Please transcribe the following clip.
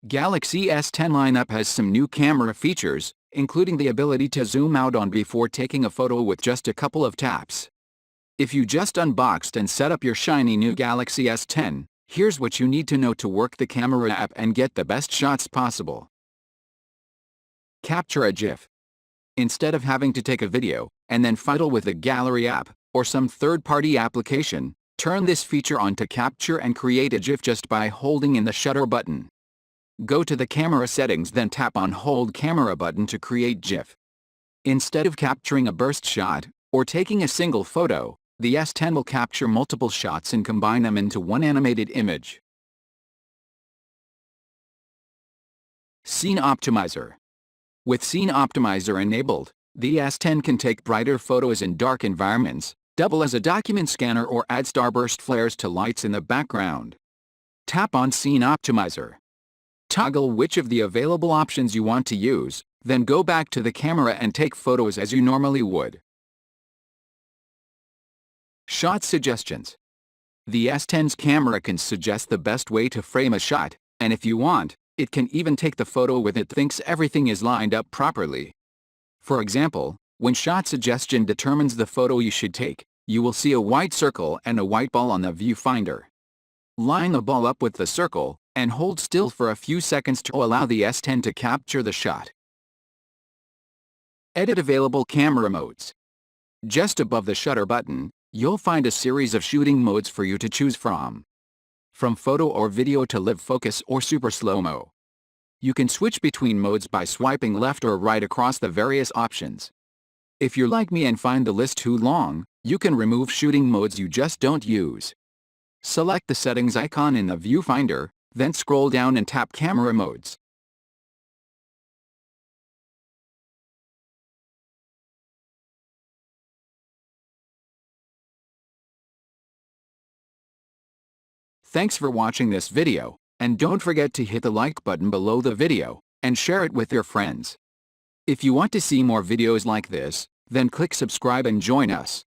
Galaxy S10 lineup has some new camera features, including the ability to zoom out on before taking a photo with just a couple of taps. If you just unboxed and set up your shiny new Galaxy S10, here's what you need to know to work the camera app and get the best shots possible. Capture a GIF. Instead of having to take a video and then fiddle with the gallery app or some third-party application, turn this feature on to capture and create a GIF just by holding in the shutter button. Go to the camera settings, then tap on Hold Camera button to create GIF. Instead of capturing a burst shot or taking a single photo, the S10 will capture multiple shots and combine them into one animated image. Scene Optimizer. With Scene Optimizer enabled, the S10 can take brighter photos in dark environments, double as a document scanner, or add starburst flares to lights in the background. Tap on Scene Optimizer. Toggle which of the available options you want to use, then go back to the camera and take photos as you normally would. Shot Suggestions. The S10's camera can suggest the best way to frame a shot, and if you want, it can even take the photo when it thinks everything is lined up properly. For example, when Shot Suggestion determines the photo you should take, you will see a white circle and a white ball on the viewfinder. Line the ball up with the circle, and hold still for a few seconds to allow the S10 to capture the shot. Edit available camera modes. Just above the shutter button, you'll find a series of shooting modes for you to choose from photo or video to live focus or super slow-mo. You can switch between modes by swiping left or right across the various options. If you're like me and find the list too long, you can remove shooting modes you just don't use. Select the settings icon in the viewfinder, then scroll down and tap Camera Modes. Thanks for watching this video, and don't forget to hit the like button below the video, and share it with your friends. If you want to see more videos like this, then click subscribe and join us.